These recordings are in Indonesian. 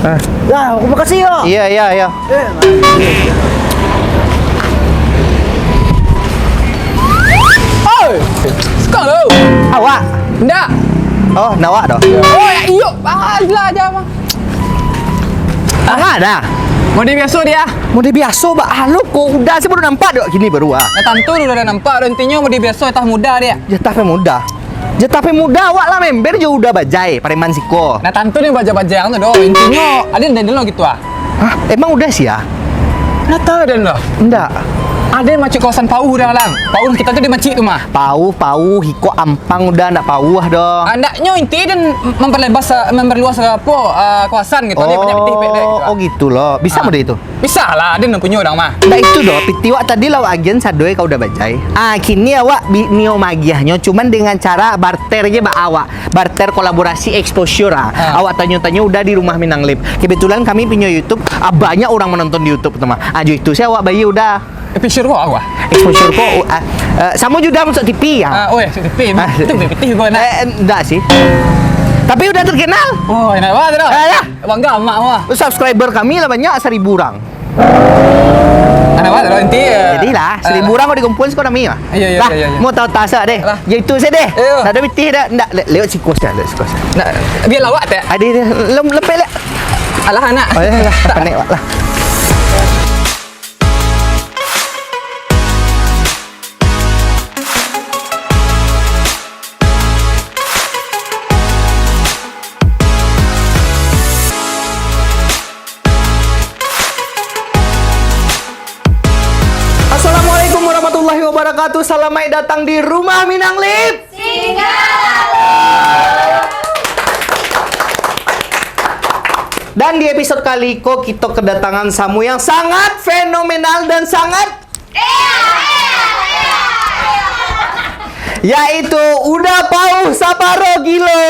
Ya, aku makasih ya. Iya, iya, iya. Oi, sekarang. Awak. Ndak. Oh, nawak dah. Oh, ya iyo. Lah aja bang. Ah, dah. Mode biasa dia. Mode biasa, Mbak. Halo, kok udah sih baru nampak dok gini baru ah. Ya tentu udah nampak intinya mode biasa tah muda dia. Jatape muda. Jatape muda awak lah member je udah bajai, pareman siko. Nah tentu nih baja-baja yang tu doh. Intinya ada dan dulu gitu ah. Hah, emang udah sih ya? Nah tahu dan doh. Enggak. Ada macam kawasan Pauh dah lang. Pauh kita tu di macik tu mah. Pau, hiko ampang udah nak pauh dong. Andaknya inti dan memperluas apa kawasan gitu. Dia banyak pitih gitu. Oh gitu loh. Bisa mode itu? Bisa lah, ada punya orang mah. Nah itu doh, piti wak tadi lawa agen sadoy kau udah bajai. Kini awak nio magiahnya cuman dengan cara barter aja mbak awak. Barter kolaborasi exposure Awak tanya-tanya udah di rumah Minang Lip. Kebetulan kami punya YouTube, banyak orang menonton di YouTube teman. Ajo itu saya awak bayi udah. Episode kok aku. Exposure kok sama juga masuk TV ya. Oh ya, TV. Itu pitih kau nak. Enggak sih. Tapi udah terkenal. Oh, enak banget dah. Ya. Bangga emak mah. Subscriber kami lah banyak 1.000 orang. Enak banget dah inti. Jadi lah 1.000 orang kau dikumpulin sekolah kami lah. Iya. Mau tahu tasa deh. Lah. Ya itu saya deh. Iya. Tak ada pitih dah. Enggak lewat sikos dah, lewat sikos. Nah, biar lawak tak? Ada lepek lah. Alah anak. Oh ya lah, panik lah. Assalamualaikum warahmatullahi wabarakatuh. Selamat datang di rumah Minang Lip. Dan di episode kali ini kita kedatangan tamu yang sangat fenomenal dan sangat yaitu Uda Pauh Saparo Gilo.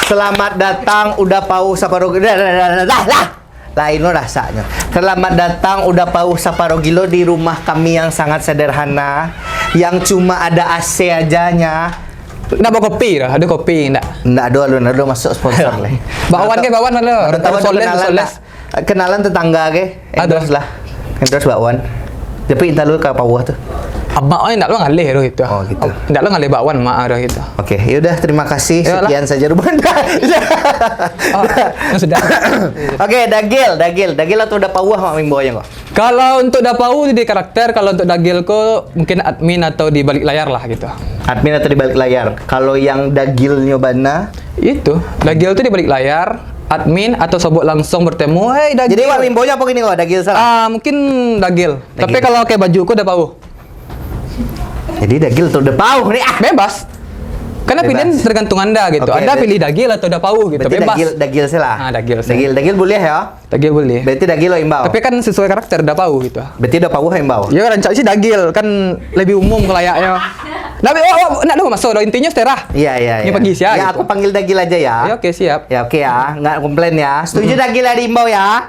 Selamat datang Uda Pauh Saparo Gilo. Lain lo rasanya. Selamat datang Uda Pauh Saparo Gilo di rumah kami yang sangat sederhana, yang cuma ada AC ajanya. Nak bawa kopi dah, ada kopi enggak? Nggak ada masuk sponsor lah. Bawan ke bawan ada. Orang tahu kenalan tetangga ke? Endorse lah. Endorse bakwan. Tapi inta lu ke bawah tuh. Abang oi ndak lo ngalih dah gitu. Oh gitu. Ndak lo ngalih bakwan mak dah gitu. Oke, yaudah terima kasih. Yalah. Sekian saja rumah Anda. Oh, sudah. Oke, Dagil atau udah pauah mak ming bawahnya kok. Kalau untuk Dapau di karakter, kalau untuk Dagil ko mungkin admin atau di balik layar lah gitu. Admin atau di balik layar. Kalau yang Dagil nyobana, Itu, Dagil tuh di balik layar, admin atau sobot langsung bertemu, "Hei Dagil." jadi mak ming bawahnya apa gini kok Dagil salah? Mungkin Dagil. Tapi kalau kayak baju ko Dapau. Jadi Dagil atau udah pauh nih ah. Bebas. Karena Bebas. pilihan tergantung Anda gitu. Oke, Anda pilih Dagil atau Dapau gitu. Berarti Bebas. Dagil salah. Dagil salah. Dagil boleh ya. Dagil boleh. Berarti Dagil lo imbau. Tapi kan sesuai karakter Dapau gitu. Berarti udah pauh imbau. Ya rancak sih Dagil kan lebih umum kelayaknya. Nah, nak dong masuk dah intinya seterah. Iya. Ini pagi siang. Ya gitu. aku panggil Dagil aja ya. Ya oke siap. Ya oke ya, nggak komplain ya. Setuju Dagil ada imbau ya?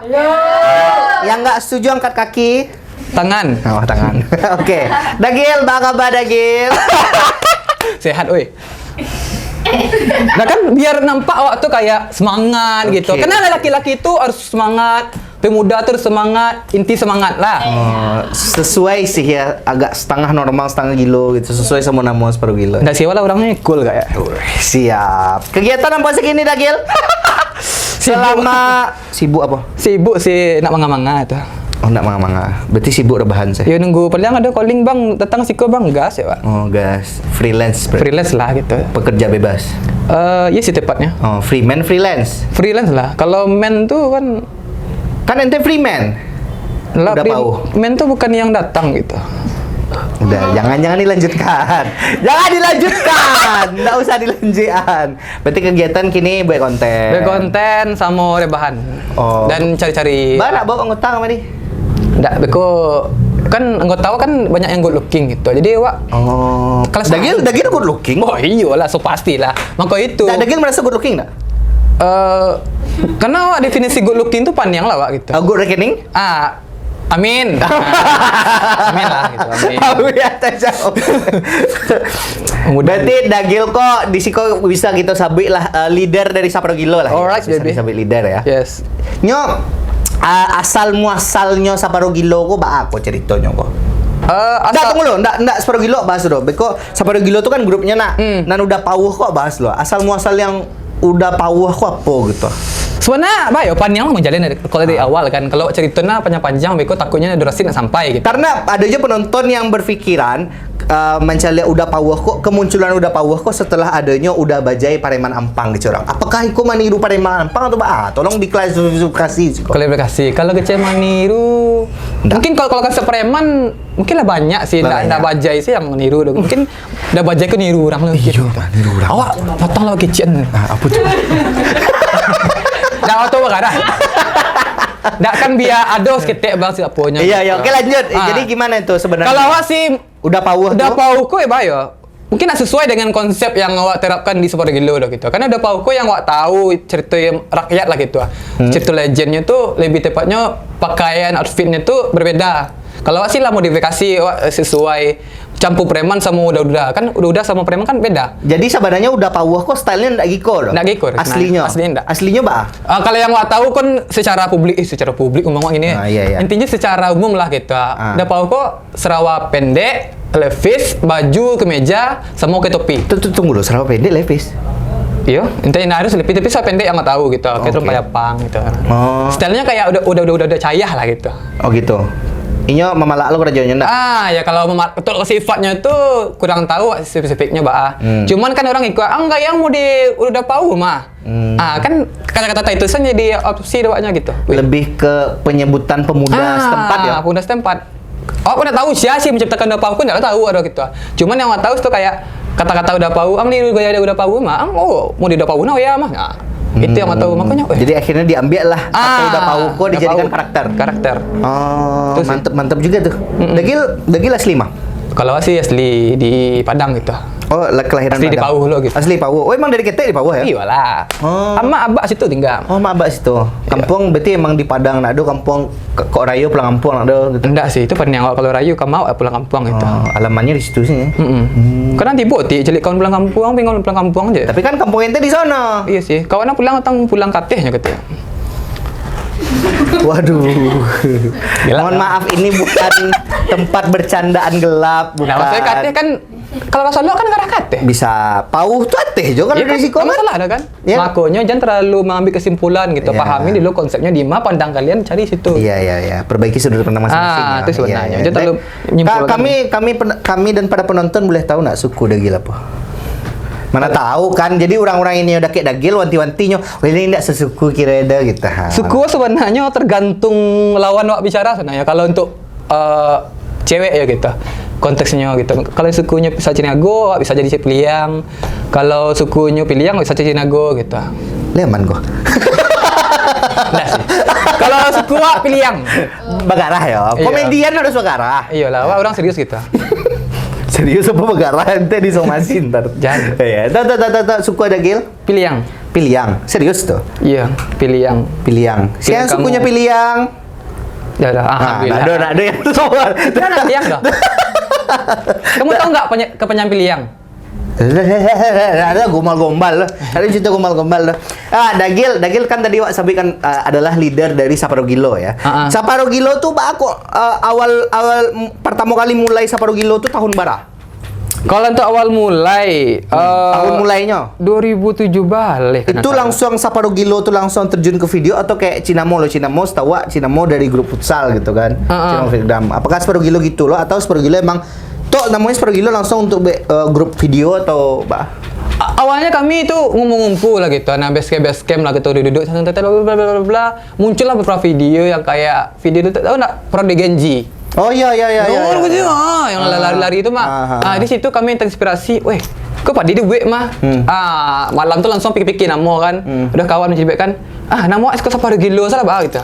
Yang nggak setuju angkat kaki. Tangan. Oh, tangan. Oke. Dagil, apa kabar Dagil? Sehat oi. Nah kan biar nampak awak tuh kayak semangat gitu. Oke. Karena laki-laki itu harus semangat, pemuda tuh harus semangat, inti semangat lah. Sesuai sih ya, agak setengah normal, setengah gilo gitu. Sesuai sama nama separuh gilo. Nggak sih wala orangnya cool kayak. Siap. Kegiatan apa sih gini Dagil? Selama sibuk apa? Sibuk sih nak manga-manga tuh. Oh, enggak manga-manga. Berarti sibuk rebahan saya. Ya nunggu paling ada calling bang, datang siko bang, gas ya pak. Oh, gas. Freelance. Freelance lah gitu. Pekerja bebas. Iya sih tepatnya. Oh, freeman freelance. Freelance lah. Kalau men tuh kan Kan ente freeman. lah, Udah pauh. men tuh bukan yang datang gitu. Udah, jangan dilanjutkan. Jangan dilanjutkan. Nggak usah dilanjutkan. Berarti kegiatan kini buat konten. Berkonten sama rebahan. Oh. Dan cari-cari. Banyak bawa anggota sama nih. Nggak, beko kan anggota awak kan banyak yang good looking gitu. Jadi awak Oh. Kalau Dagil good looking. oh iyalah, so pastilah. Maka itu. Dagil merasa good looking nggak? Karena awak definisi good looking tuh panjang lah awak gitu. Good reckoning? Amin. Amin lah gitu. Amin. Ya, jauh. Berarti Dagil kok di siko bisa kita sabik lah leader dari Sapro Gilo lah. Alright, bisa baby. disabik leader ya. Yes. Nyo asal muasalnya Sapro Gilo kok aku ceritanya kok. Nggak, tunggu lo, nggak Sapro Gilo bahas dulu. Beko Sapro Gilo tuh kan grupnya nak, nan udah pauh kok bahas lo. Asal muasal yang udah pauh kok apa gitu. Sebenarnya bayo panjang menjalin kalau dari awal kan. Kalau ceritanya panjang beko takutnya durasi nggak sampai gitu. Karena ada aja penonton yang berpikiran mencari udah pawah kok, kemunculan udah pawah kok setelah adanya udah bajai Pareman Ampang gitu orang. Apakah iku maniru Pareman Ampang atau tolong diklarifikasi. Klarifikasi. Kalau kece maniru, mungkin kalau kasih preman mungkin lah banyak sih. Nggak bajai sih yang niru. Mungkin udah bajai ke niru orang lagi. Iya, niru orang. Awak potong lo kecian. Apa tuh? Dah auto bergarah. Nggak kan biar ados ketek bang si aponya. Iya, oke lanjut. Jadi gimana itu sebenarnya? Kalau awak sih udah pauh kok ya bayo. Mungkin nggak sesuai dengan konsep yang awak terapkan di Sapro Gilo gitu. Karena udah pauh kok yang awak tahu cerita rakyat lah gitu. Cerita legendnya tuh lebih tepatnya pakaian outfitnya tuh berbeda. Kalau awak sih lah modifikasi awak sesuai campur preman sama udah kan udah sama preman kan beda. Jadi sebenarnya udah pauh kok stylenya ndak giko loh. Ndak giko. Aslinya. Aslinya ndak. Aslinya bah. Kalau yang awak tahu kan secara publik ngomong gini. Iya. Intinya secara umum lah gitu. Udah pauh kok Sarawak pendek, levis, baju, kemeja, sama ke topi. Tunggu dulu, Sarawak pendek levis. Iya, intinya harus lebih tapi saya pendek yang nggak tahu gitu. Kayak rempah pang gitu. Stylenya kayak udah cayah lah gitu. Oh gitu. Inyo memalak lo kerjanya enggak? Ya kalau betul sifatnya itu kurang tahu spesifiknya, Mbak. Cuman kan orang ikut, enggak yang mau udah tahu mah. Kan kata-kata itu saja jadi opsi doanya gitu. Lebih ke penyebutan pemuda setempat ya. Pemuda setempat. Oh, udah tahu siapa sih menciptakan udah tahu, aku enggak tahu ada gitu. Cuman yang tahu itu kayak kata-kata udah tahu, niru gaya udah tahu mah. Mau di udah tahu ya mah. Itu yang tahu makanya. Jadi akhirnya diambil lah atau udah tahu kok dijadikan karakter. Oh, mantep juga tuh. Dagil asli mah. Kalau asli di Padang gitu. Oh, kelahiran asli Padang. Asli di Pauh lo gitu. Asli Pauh. Oh, emang dari Ketek di Pauh ya? Iyalah. Ama abak situ tinggal. Oh, sama abak situ. Kampung berarti emang di Padang nado kampung kok Rayu pulang kampung nado gitu. Enggak sih, itu yang kalau Rayu kamu mau pulang kampung gitu. Alamannya di situ sih. Karena nanti boti celik kawan pulang kampung, pengen pulang kampung aja. Tapi kan kampung ente di sana. Iya sih. Kawan pulang katehnya gitu. Waduh. Mohon maaf ini bukan tempat bercandaan gelap, bukan. Nah, maksudnya kateh kan kalau rasa lo kan karena kateh. Bisa pauh tuh ateh juga kan dari siko. Masalah ada kan? Ya. Makanya jangan terlalu mengambil kesimpulan gitu. Pahami dulu konsepnya di mana pandang kalian cari situ. Iya. Perbaiki sudut pandang masing-masing. Itu sebenarnya. Jangan terlalu menyimpulkan. Kami dan para penonton boleh tahu nggak suku Dagil apa? Mana tahu kan, jadi orang-orang ini udah kayak Dagil wanti-wantinya, ini enggak sesuku kira ada gitu. Suku sebenarnya tergantung lawan wak bicara sebenarnya. Kalau untuk cewek ya gitu, konteksnya gitu. Kalau sukunya bisa Cinago, bisa jadi Piliang. Kalau sukunya Piliang bisa Cinago gitu. Leman kok. Enggak sih. Kalau suku wak Piliang, Bagarah ya. Komedian harus Bagarah. Iyalah, orang serius gitu. Serius apa Bagarah ente disomasi ntar. Jangan. Iya. Tuh, suku Dagil? Piliang. Serius tuh? Iya, Piliang. Siapa sukunya Piliang? Ya udah, alhamdulillah. Ada yang soal. Piliang dah. Kamu tahu nggak kepanjangan Piliang? Ada gombal-gombal loh. Ada cerita gombal-gombal loh. Dagil kan tadi Wak Sabi kan adalah leader dari Sapro Gilo ya. Sapro Gilo tuh aku awal pertama kali mulai Sapro Gilo tuh tahun berapa? Kalau untuk awal mulai tahun mulainya 2007 balik. Itu langsung Sapro Gilo tuh langsung terjun ke video atau kayak Cinamo setahu Cinamo dari grup futsal gitu kan. Cinamo Vietnam. Apakah Sapro Gilo gitu loh atau Sapro Gilo emang namanya Sapro Gilo langsung untuk grup video atau awalnya kami itu ngumpul lah gitu, base camp lah gitu, duduk santai bla bla bla, muncullah beberapa video yang kayak video itu tahu nggak Prode Genji. Oh iya. Yang lari-lari itu mah. Di situ kami terinspirasi, weh, kok Pak Didi gue mah. Malam tuh langsung pikir-pikir nama kan. Udah kawan menjadi kan. Nama Sapro Gilo salah bah gitu.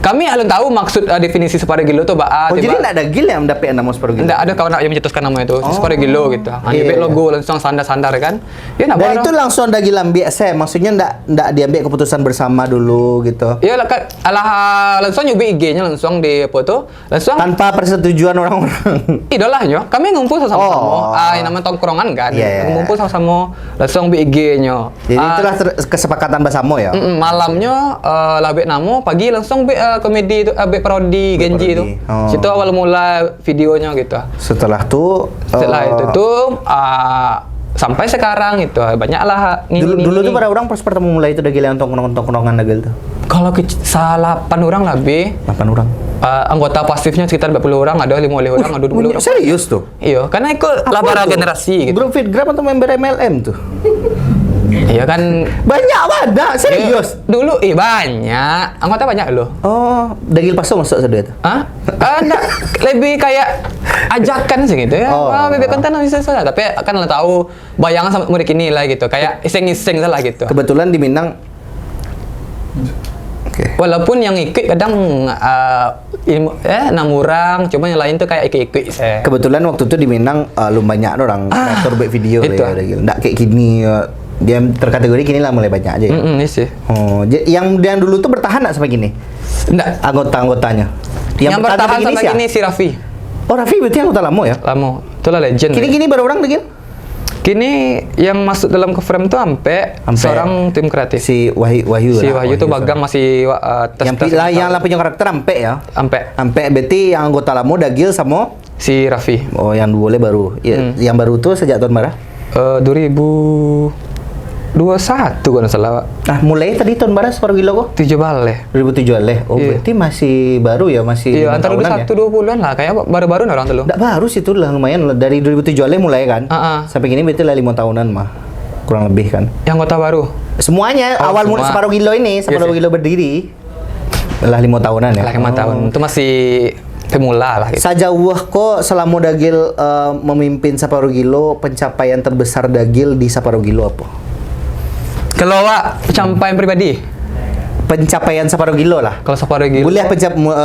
Kami alun tahu maksud definisi Separogilo tuh Oh, jadi enggak ada gil yang mendapat nama Separogilo. Enggak ada kawan yang mencetuskan nama itu. Separogilo gitu. Iya, Ambil logo langsung sandar-sandar kan. Ya nak Dan itu langsung ada gil ambil saya, maksudnya enggak diambil keputusan bersama dulu gitu. ya lah langsung nyubi IG-nya langsung di foto langsung Tanpa persetujuan orang-orang. idolahnya kami ngumpul sama-sama. Oh. Yang namanya tongkrongan kan. Iya. Ngumpul sama-sama langsung di IG-nya. Jadi itulah kesepakatan bersama ya. Malamnya labek namo, pagi langsung komedi itu parodi Genji itu. Oh. Situ awal mula videonya gitu. Setelah Setelah itu tuh sampai sekarang itu banyaklah dulu tuh pada orang pas pertama mulai itu dagil yang tongkrongan dagil tuh. kalau salah 8 orang lebih 8 orang. Anggota pasifnya sekitar 40 orang, ada 50 orang, ada 20 orang. Serius tuh? Iya, karena itu labara generasi gitu. Grup Fitgram atau member MLM tuh? Iya kan. Banyak banget, serius. Dulu banyak, anggota banyak loh. Oh, dagil paso masuk sudah itu? Hah? Enggak, lebih kayak ajakan sih gitu ya. Oh. Bebek konten bisa salah, tapi kan lo tahu bayangan sama murid ini lah gitu, kayak iseng-iseng salah gitu. Kebetulan di Minang. Oke. Walaupun yang ikut kadang 6 orang, cuma yang lain tuh kayak ikut-ikut saya. Kebetulan waktu itu di Minang lumayan banyak orang kreator buat video itu. lah ya dagil. Nggak kayak gini dia terkategori gini lah mulai banyak aja ya. Iya sih. Oh, yang dulu tuh bertahan nggak sampai gini? Enggak. Anggota-anggotanya. Yang bertahan sampai siapa? gini si Raffi. Oh, Raffi berarti anggota lama ya? Lama. Itulah legend. Kini baru orang dagil? Kini yang masuk dalam ke frame tuh ampe seorang tim kreatif. Si Wahyu Si lah, Wahyu tuh Bagang masih yang punya karakter ampe ya. Ampe Berarti yang anggota lama dagil sama si Raffi. oh yang boleh baru. Ya, yang baru tuh sejak tahun berapa? 2021 kalau nggak salah. Nah, mulai tadi tahun berapa Separogilo kok? 7 balik. 2007 leh. Oh, Iya. berarti masih baru ya, masih Iya, 5 antara tahunan ya? 20-an lah, kayak baru-baru orang dulu. Nggak baru sih itu lah, lumayan lah. Dari 2007 leh mulai kan? Sampai gini berarti lah 5 tahunan mah. Kurang lebih kan? Yang kota baru. Semuanya, Oh, awal semua. mulai Separogilo ini, Separogilo berdiri. Lah 5 tahunan ya? Lah 5 tahun. Itu masih pemula lah gitu. Sajauh kok selama Dagil memimpin Separogilo, pencapaian terbesar Dagil di Separogilo apa? Kalau pencapaian pribadi, Pencapaian Separogilo lah. kalau Separogilo. Boleh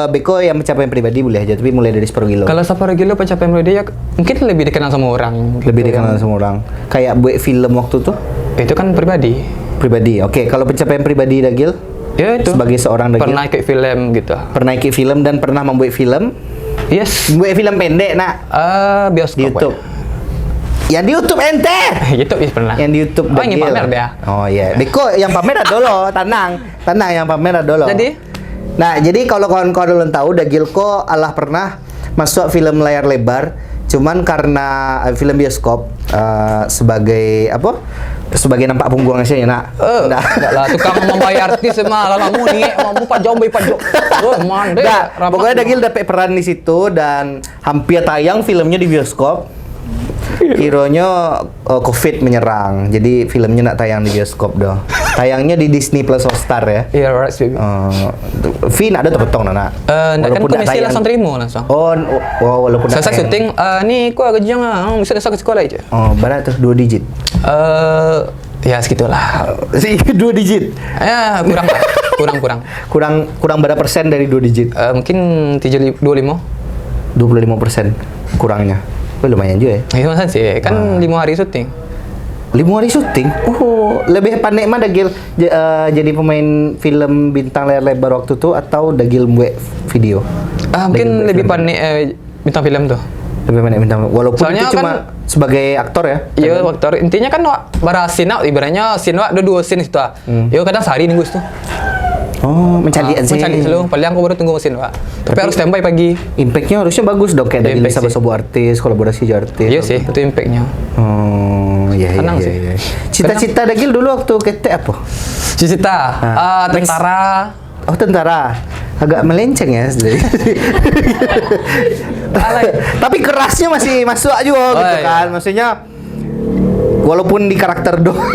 Beko yang pencapaian pribadi boleh aja, tapi mulai dari Separogilo. Kalau Separogilo pencapaian pribadi ya mungkin lebih dikenal sama orang. Lebih dikenal sama orang. Kayak buat film waktu tuh Itu kan pribadi. pribadi. Oke, kalau pencapaian pribadi Dagil Ya itu. sebagai seorang Dagil Pernah ikut film gitu. pernah ikut film dan pernah membuat film. Yes. Buat film pendek nak Bioskop. di YouTube. Yang di YouTube ente. YouTube yes, pernah. Yang di YouTube Oh, ini Dagil. pamer dia. Oh iya. Beko yang pamer ada dolo, tenang yang pamer ada dolo. Jadi? Nah, jadi kalau kawan-kawan tahu Dagil ko Allah pernah masuk film layar lebar, cuman karena film bioskop sebagai apa? Sebagai nampak punggung aja ya nak. Nah. Enggak lah, tukang membayar artis mah lah kamu nih, mau pajong bayi pajong. Oh, mande. Nah, pokoknya Dagil dapat peran di situ dan hampir tayang filmnya di bioskop. Kiranya COVID menyerang, jadi filmnya nak tayang di bioskop doh. Tayangnya di Disney Plus Hotstar ya. Iya, right, baby. Fee nak ada terpotong nak. Enggak kan komisi langsung terima langsung. Oh, walaupun nak Saya tayang. syuting, nih gua gaji bisa dasar ke sekolah aja. Oh, berapa tuh 2 digit? Ya segitulah. 2 digit. Ya kurang lah. Kurang berapa persen dari 2 digit? Mungkin 25. 25% kurangnya. Oh, lumayan juga ya. Itu masa sih, kan 5 hari syuting. 5 hari syuting? Oh, lebih pandai mah Dagil jadi pemain film bintang layar lebar waktu itu atau Dagil buat video? Mungkin lebih pandai bintang film tuh. Lebih pandai bintang, walaupun Soalnya itu cuma kan, sebagai aktor ya? Iya, aktor. Intinya kan bara scene ibaratnya scene ada 2 scene itu. Yo kadang sehari nunggu itu. Oh, mencari sih. Mencari selalu. Paling aku baru tunggu mesin, Pak. Tapi harus standby pagi. Impactnya harusnya bagus dong, kayak Dagil bisa Impact sih. bersama artis, kolaborasi jadi artis. Iya sih, itu impactnya. Oh, iya. Senang sih. Iya. Cita-cita Dagil dulu waktu ketek apa? Cita-cita, tentara. Oh, tentara. Agak melenceng ya. Tapi kerasnya masih masuk juga gitu iya. kan. Maksudnya walaupun di karakter doang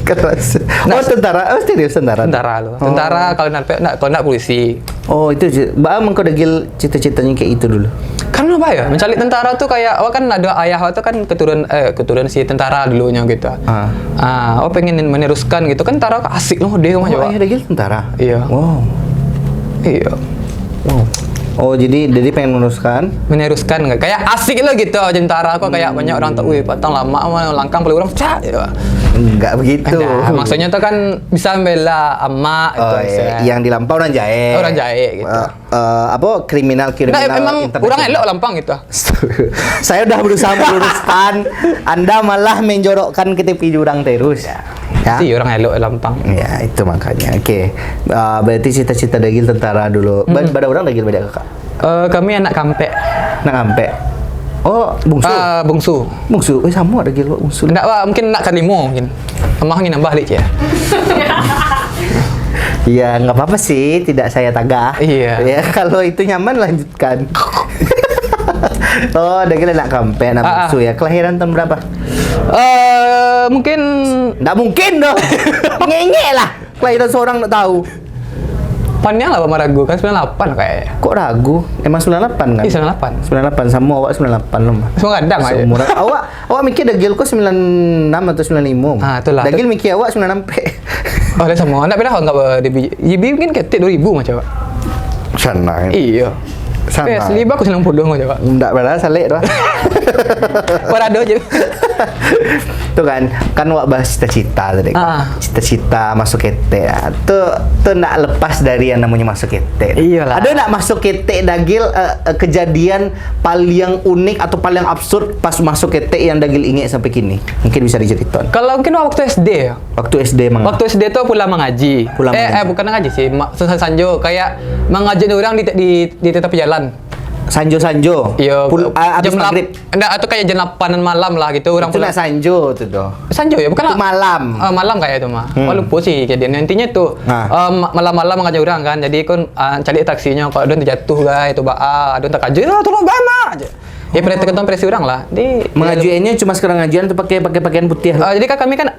keras. Oh, tentara. Oh, serius tentara. Tentara loh. Tentara kalau nak polisi. Oh, itu Mbak Mengko Dagil cita-citanya kayak itu dulu. Kan apa ya? Mencari tentara tuh kayak kan ada ayah tuh kan keturunan si tentara dulunya gitu. Pengen meneruskan gitu kan tentara asik loh dia mah Oh, ayah Dagil tentara. Iya. Wow. Iya. Oh, jadi pengen meneruskan. Meneruskan nggak? Kayak asik lo gitu Jentara kok kayak banyak orang tahu, wih patang lama sama langkang paling orang cak gitu. Enggak begitu. Nah, maksudnya tuh kan bisa membela emak gitu. Oh, iya. Yang di Lampau orang jahe. Orang jahe gitu. Apa kriminal Nah, emang orang elok Lampang gitu. Saya udah berusaha meluruskan, Anda malah menjorokkan ke tepi jurang terus. Ya. Sih orang elok Lampang. Ya, itu makanya. Oke. Berarti cita-cita Dagil tentara dulu. Pada orang Dagil pada kakak. Kami anak kampek. Nak sampai. Oh, bungsu. Bungsu. Bungsu. Sama Dagil bungsu. Enggak, Wak, mungkin nak kalimo mungkin. Emang ingin nambah lik ya. Iya, nggak apa-apa sih, tidak saya tagah. Iya. Ya, kalau itu nyaman lanjutkan. Oh, Dagil anak kampe, anak bungsu ya. Kelahiran tahun berapa? Mungkin Nggak mungkin dong. Ngenge lah. Kelahiran seorang nggak tahu. panjang lah Pak ragu kan 98 kayaknya. Kok ragu? Emang 98 kan? Iya 98. 98 sama awak 98 loh, Mbak. Semua kadang aja. Seumuran. awak mikir Dagil kok 96 atau 95. Ah, itulah. Dagil mikir awak 96 pe. Oh, dia sama. Enggak beda enggak di YB mungkin ketik 2000 macam Pak. Sana. Iya. Sama. Asli aku 90 macam Pak. Enggak berasa salik dah. Parado aja. Tuh kan wak bahas cita-cita tadi kan. Cita-cita masuk kete ya. Tuh nak lepas dari yang namanya masuk kete. Iyalah. Ada nak masuk kete Dagil kejadian paling unik atau paling absurd pas masuk kete yang Dagil ingat sampai kini? Mungkin bisa diceritakan. Kalau mungkin waktu SD ya. Waktu SD mang. Waktu SD tuh pulang mengaji. Bukan mengaji sih, sanjo kayak mengaji orang di tepi jalan. Sanjo. Iya, abis jam maghrib. Enggak, atau kayak jam 8 malam lah gitu orang Itu nak Sanjo tuh doh. Sanjo ya, bukan Itu malam. Malam kayak itu mah. Oh, lupa sih kejadian. Intinya tuh malam-malam ngajak orang kan. Jadi kan cari taksinya kalau ada terjatuh guys itu ada terkajut tolong bana aja. Ya perhatikan presi orang lah. Di Mengajuinnya cuma sekarang ngajuan tuh pakai pakaian putih. Jadi kan kami kan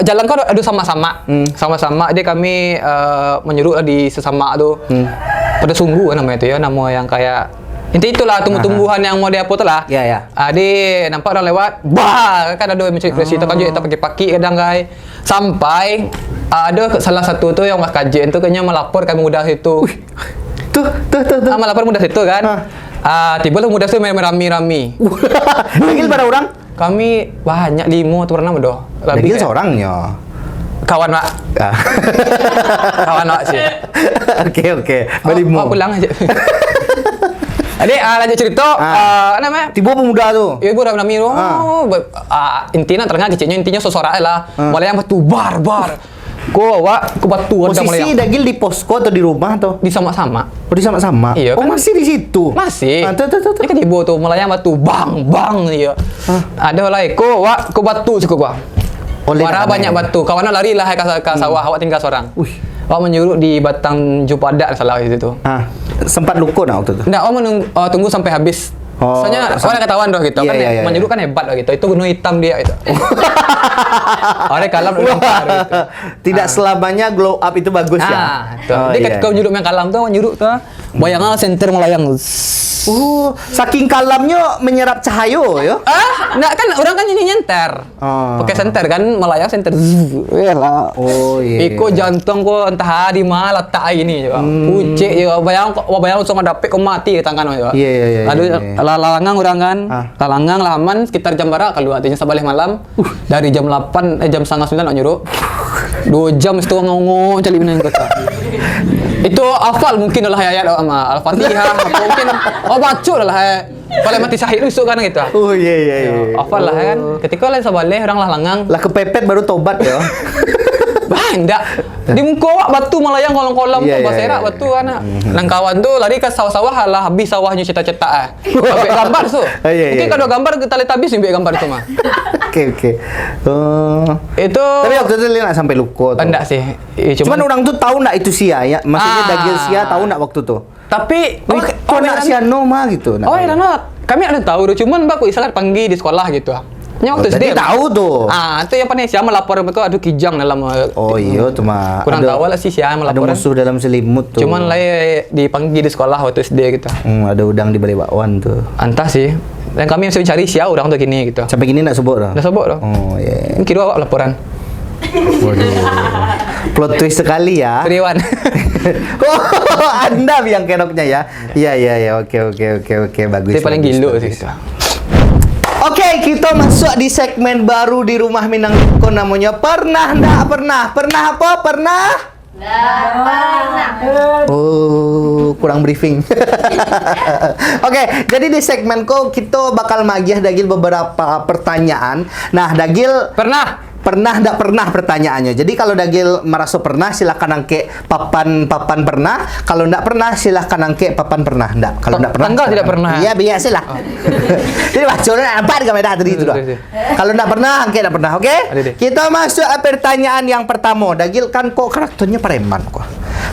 jalan kau ada sama-sama. Sama-sama dia kami menyuruh di sesama tuh. Pada sungguh namanya itu ya, nama yang kayak inti itulah tumbuh-tumbuhan yang mau diapot lah. Iya, ya. Ade nampak orang lewat, bah kan ada yang mencari presi itu kan juga kita pakai kadang guys. Sampai ada salah satu tuh yang mas kajian tuh kayaknya melapor kami muda situ. Tuh. Melapor muda situ kan. Tiba-tiba muda situ rami-rami. Dagil pada orang? Kami banyak 5 atau 6 doh. Dagil seorangnya. Kawan Pak. Kawan Pak sih. Oke. Balimu. Pulang aja. Adik, lanjut cerita. Namanya? Tiba pemuda tuh. Ya, ibu udah nami. Intinya terengah kecilnya intinya sosora lah. Mulai yang batu bar. Ko batu ada mulai. Posisi Dagil di posko atau di rumah atau? Di sama-sama. Oh, di sama-sama. Iya, oh, kan? masih di situ. Masih. Tuh. Ini kan ibu tuh mulai yang batu bang iya. Ada lah ko batu cukup gua. Warna banyak batu. Kawannya lari lah ke sawah. Awak tinggal seorang. Awak menyuruh di batang jupada salah di situ. Sempat luko nah waktu itu. Enggak, tunggu sampai habis. Soalnya soalnya ketahuan doh gitu kan menyuruh kan hebat doh gitu. Itu gunung hitam dia itu. Ada kalam gitu. Tidak selamanya glow up itu bagus ya. Dia ketika menyuruh yang kalam tuh menyuruh tuh bayangnya center melayang. Saking kalamnya menyerap cahaya ya. Enggak kan orang kan ini nyenter. Pakai senter kan melayang senter. Iyalah. Oh iya. Iko jantung ko entah di mana letak ini juga. Pucik juga bayang langsung ada kok mati di tangan juga. Iya. Lalu lalangang orang kan. Lalangang laman sekitar jam berapa kalau artinya sabalik malam. Dari jam 8 jam 8:30 nak nyuruh. 2 jam itu ngomong cari benar kota. Itu hafal mungkin adalah ayat sama Al-Fatihah apa mungkin baca adalah kalau mati syahid itu kan gitu. Oh iya. Hafal lah kan. Ketika lain sabale orang langang lah kepepet baru tobat ya. Enggak. Di muka awak batu melayang kolong-kolong tuh basera batu kan. Nang kawan tuh lari ke sawah-sawah lah habis sawahnya cita-cita. Sampai gambar tuh. Mungkin kalau gambar kita lihat habis sampai gambar itu mah. Oke. Itu tapi waktu itu dia nggak sampai luko tuh. Enggak sih. Cuman orang tuh tahu nggak itu sia ya. Maksudnya Dagil sia tahu nggak waktu tuh. Tapi kok nak sia Noma gitu. Kami ada tahu cuman mbak istilah panggil di sekolah gitu. Nya waktu SD tahu tuh. Itu yang paling siapa melapor mereka aduh kijang dalam. Oh iya cuma kurang tahu lah sih siapa melapor. Ada musuh dalam selimut tuh. Cuman lah dipanggil di sekolah waktu SD gitu. Ada udang di balik bakwan tuh. Entah sih. Dan kami masih cari siapa orang tuh gini gitu. Sampai gini enggak sebut dah. Enggak sebut dah. Oh iya. Kira awak laporan. Waduh. Plot twist sekali ya. Triwan. Oh, Anda yang kenoknya ya. Iya, oke, bagus. Dia paling bagus, gilo bagus. sih itu. Oke, kita masuk di segmen baru di Rumah Minang Lipko, namanya Pernah Ndak Pernah. Pernah apa? Pernah? Nggak pernah. Oh, kurang briefing. Oke, jadi di segmenku kita bakal magiah Dagil beberapa pertanyaan. Nah, Dagil pernah ndak pernah pertanyaannya. Jadi kalau Dagil merasa pernah silakan angke papan pernah. Kalau ndak pernah silakan angke papan pernah ndak. Kalau ndak pernah. Tanggal tidak pernah. Iya, biasa lah. Jadi bacanya apa di kamera tadi itu dah. Kalau ndak pernah angke ndak pernah, oke? Kita masuk ke pertanyaan yang pertama. Dagil kan kok karakternya preman kok.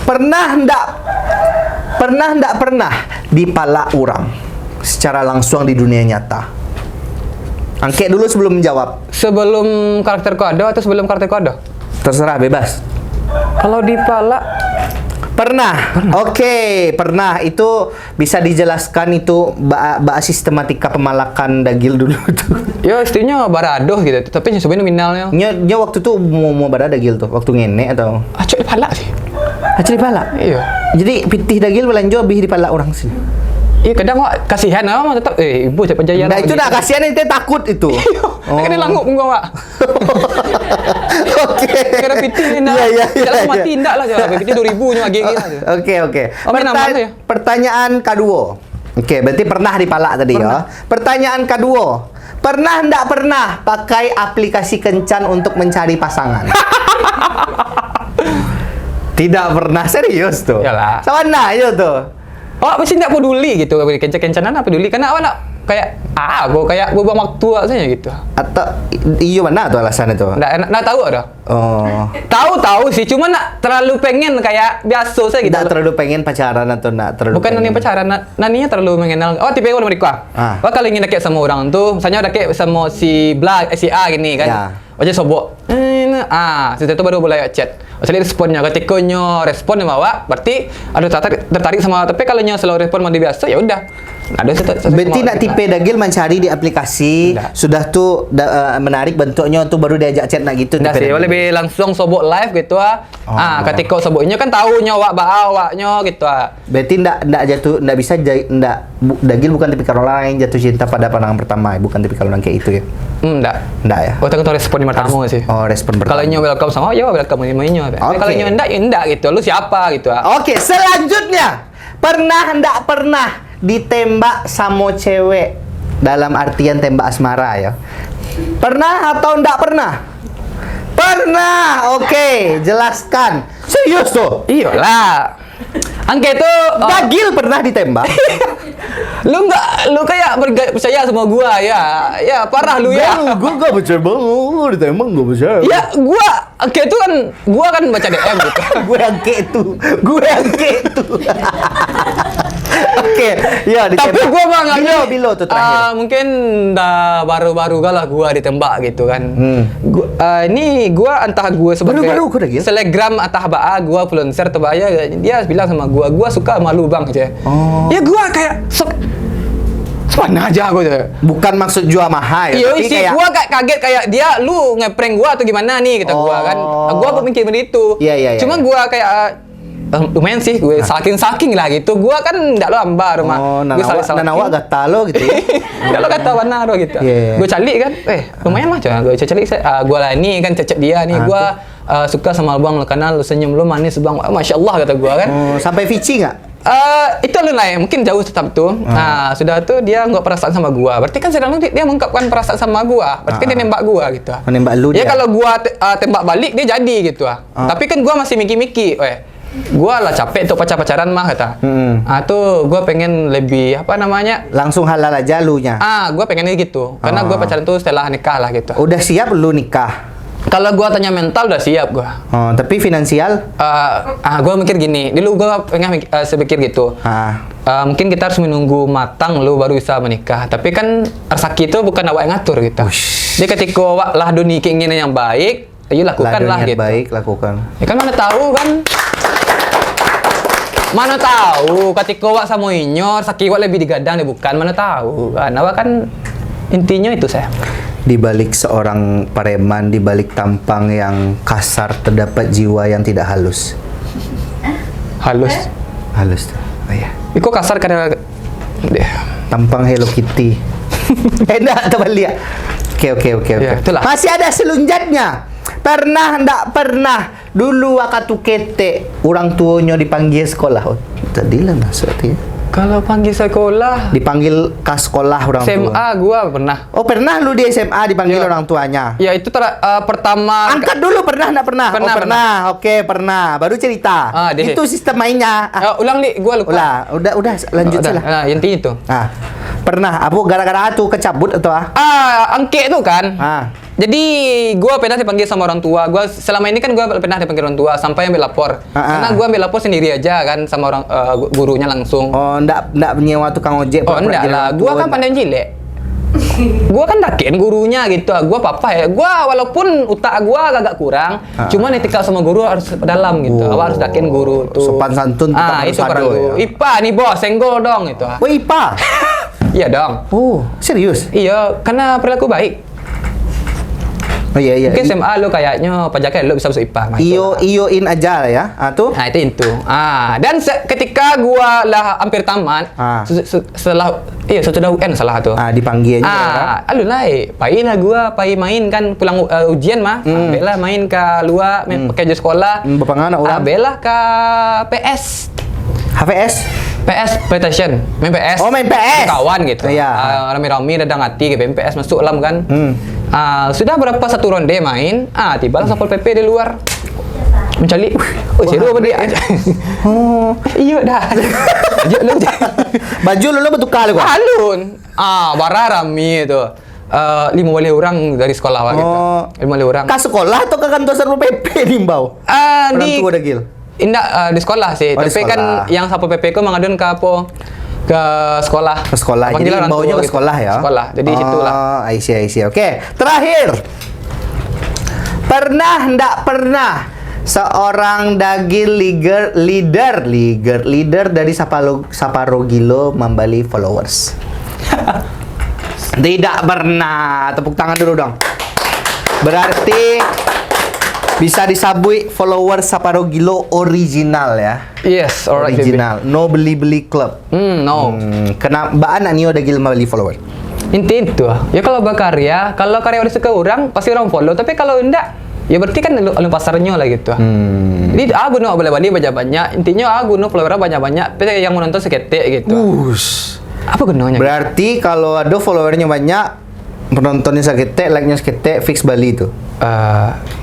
Pernah ndak pernah dipalak orang secara langsung di dunia nyata? Angke dulu sebelum menjawab. Sebelum karakter kode atau sebelum karakter kode? Terserah, bebas. Kalau dipalak Pernah. Oke, pernah. Itu bisa dijelaskan itu sistematika pemalakan Dagil dulu tuh. ya istilahnya baradoh gitu, tapi sebenarnya nominalnya. Nya waktu itu mau barada Dagil tuh, waktu ngene atau Acok dipalak sih. Acil dipalak. Iya. Jadi pitih Dagil belanja lebih dipalak orang sih. Iya kadang wak kasihan mah tetap ibu cepat jaya. Nah itu dah kasihan itu takut itu. Oh. Kan langgup gua, Wak. Oke. Kira piti ndak. Iya. Jalan mati ndak lah jalan piti 2000 nya lagi. Oke. Oke, nama saya. Pertanyaan kedua. Oke, berarti pernah dipalak tadi ya. Pertanyaan kedua. Pernah ndak pernah pakai aplikasi kencan untuk mencari pasangan? Tidak pernah, serius tuh. Iyalah. Sama nah itu tuh. Oh, pasti tidak peduli gitu. Kencan-kencanan apa peduli karena awak nak kayak gua kayak buang waktu aja gitu. Atau iyo mana tuh alasannya tuh? Nggak tahu ada. Oh. Tahu sih, cuma nak terlalu pengen kayak biasa saya gitu. Tidak terlalu pengen pacaran atau nak terlalu Bukan nani pacaran, naninya terlalu mengenal. Oh, tipe orang mereka. Wah, kalau ingin deket sama orang tuh, misalnya deket sama si si A gini kan. Ya. Aja sobok. Setelah itu baru boleh chat. Jadi responnya, ketika respon sama awak, berarti ada tertarik sama. Tapi kalau selalu respon mandi biasa, ya udah. Berarti nak tipe Dagil mencari di aplikasi sudah tuh menarik bentuknya tuh baru diajak chat nak gitu. Nggak sih, lebih langsung sobok live gitu ketika soboknya kan tahunya awaknya gitu Berarti ndak bisa Dagil bukan tipikal orang yang jatuh cinta pada pandangan pertama, bukan tipikal orang kayak itu ya. Ndak ya. Oh, tengok respon yang pertama sih. Oh, respon pertama. Kalau welcome sama ya welcome ini. Kalau ndak ya ndak gitu. Lu siapa gitu. Oke, selanjutnya. Pernah ndak pernah ditembak sama cewek dalam artian tembak asmara ya? Pernah atau ndak pernah? Pernah. Oke, jelaskan. Serius tuh? Iyalah. Angke itu Dagil pernah ditembak? lu kayak percaya sama gua ya. Ya parah lu ya. Gua gak percaya banget ditembak, gak percaya. Ya angke itu kan gua kan baca DM gitu. Gue yang itu. Oke, ya ditembak. Tapi gua mah nggak Bilo tuh terakhir. mungkin dah baru-baru lah gua ditembak gitu kan. Ini gua entah gua sebagai Baru-baru gua dah, Gil? Telegram entah gua influencer atau dia bilang sama gua suka malu bang aja. Oh. Ya gua kayak mana aja gua tuh. Bukan maksud jual mahal ya, Iya tapi sih, kayak gua kaget kayak dia lu ngeprank gua atau gimana nih kata gua kan. Gua mikir begitu. Iya. Cuma gua kayak lumayan sih gue saking lah gitu. Gua kan enggak lamba rumah. Gue nanawa gata lo gitu ya. Enggak lo kata warna lo gitu. Yeah. Gue calik kan. Lumayan lah coba gue calik gua lah nih kan cecek dia nih. Gua suka sama bang, karena lu senyum lu manis bang. Masya Allah kata gua kan. Sampai Vici nggak? Itu lu lah mungkin jauh tetap tuh. Nah, sudah tuh dia nggak perasaan sama gua. Berarti kan sedang dia mengungkapkan perasaan sama gua. Berarti kan dia nembak gua gitu. Menembak lu ya dia. kalau gua tembak balik dia jadi gitu. Tapi kan gua masih mikir-mikir, gua lah capek tuh pacaran mah kata. Tuh gua pengen lebih apa namanya? Langsung halal aja lu nya. Gua pengen gitu. Karena gua pacaran tuh setelah nikah lah gitu. Udah siap lu nikah? Kalau gua tanya mental udah siap gua. Tapi finansial? Gua mikir gini. Dulu gua pengen sepikir gitu. Mungkin kita harus menunggu matang lu baru bisa menikah. Tapi kan rezeki itu bukan awak yang ngatur gitu. Jadi ketika awak lah dunia keinginan yang baik, ayo lakukanlah gitu. Baik, lakukan. Ya kan mana tahu kan? Mana tahu ketika awak sama inyor, rezeki awak lebih digadang bukan, mana tahu kan. Awak kan intinya itu saya. Di balik seorang pareman, di balik tampang yang kasar terdapat jiwa yang tidak halus. Halus. Halus tuh. Oh iya. Iko kasar karena Tampang Hello Kitty. Enak terbalik. Oke. Ya, itulah. Masih ada selunjatnya. Pernah ndak pernah dulu waktu kete orang tuanya dipanggil sekolah. Oh, tadilah masuk ya. kalau panggil sekolah Dipanggil ke sekolah orang tua. SMA gua pernah. Oh, pernah lu di SMA dipanggil Iya. orang tuanya. Ya itu pertama. Angkat dulu, pernah nggak pernah? Pernah, Oh, pernah. Oke, pernah. Baru cerita. Deh. Itu sistem mainnya. Ulang nih, gua lupa. Udah lanjut Udah. salah. Nah, intinya itu. Pernah. Apa gara-gara tuh kecabut atau Angke tuh kan. Jadi gua pernah dipanggil sama orang tua. Gua selama ini kan gua pernah dipanggil orang tua sampai ambil lapor. Karena gua ambil lapor sendiri aja kan sama orang gurunya langsung. Oh, ndak nyewa tukang ojek. Oh, enggak lah. Gua kan pandai jilek. Gua kan dakin gurunya gitu. Gua papa ya. Gua walaupun utak gua agak kurang, cuman etika sama guru harus dalam gitu. Awak harus dakin guru tuh. Sopan santun tetap harus itu peran ada, guru. ya. IPA nih bos, senggol dong itu. Oh, IPA. Iya dong. Oh, serius? Iya, karena perilaku baik. Oh iya. Mungkin SMA lu kayaknya pajaknya lu bisa masuk IPA. Nah, Iyoin aja lah ya. Tuh. Nah, itu. Dan ketika gua lah hampir tamat, setelah UN salah tuh. Dipanggil aja. Aduh lah, pain lah gua, main kan pulang ujian mah. Bela main ke luar, pakai jas sekolah. Bapak anak orang. Bela ke PS. HVS? PS PlayStation, main PS. Oh, main PS. Kawan gitu. Iya. Rame-rame dadang hati ke PS masuk lam kan. Sudah berapa satu ronde main, tiba lah Satpol PP di luar. Mencari, seru apa dia? Oh, Iya dah. Ayo lu. baju lu bertukar lu. Alun. Bara rame itu. 5 wali orang dari sekolah gitu. 5 wali orang. Ke sekolah atau ke kantor Satpol PP Limbau? Orang Di tua degil. Indah di sekolah sih. Oh, di Tapi sekolah. kan yang Satpol PP ku mengadun ke apa? Ke sekolah. Ke sekolah. Jadi Panggilan orang baunya tua ke gitu. sekolah ya? Sekolah. Jadi situlah. I see. Oke, terakhir. Pernah ndak pernah seorang dagil leader dari Saparogilo membeli followers? Tidak pernah. Tepuk tangan dulu dong. Berarti bisa disabui followers Saparogilo original ya. Yes, alright. Original. No beli-beli club. No. Kena baan Nio dagil membeli follower. Inti itu. Ya kalau berkarya, kalau karya udah suka orang, pasti orang follow. Tapi kalau enggak, ya berarti kan lu pasarnya lah gitu. Jadi aku no boleh beli banyak-banyak. Intinya aku no follower banyak-banyak. Tapi yang mau nonton seketik gitu. Apa gunanya? Berarti kalau ada followernya banyak, penontonnya seketek, like-nya seketek, fix Bali itu.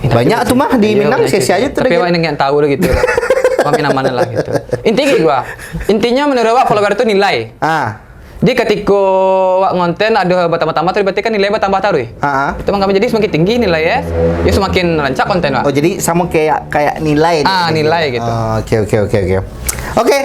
Banyak tuh mah di Minang sesi aja tuh. Tapi yang nggak tahu gitu. Pamina mana lah gitu. Intinya menurut Wak follower itu nilai. Jadi ketika Wak ngonten ada bertambah-tambah, berarti kan nilai bertambah taruh. Itu makanya jadi semakin tinggi nilai ya semakin rancak konten Wak. Oh jadi sama kayak nilai. Nilai gitu. Oke. Oke.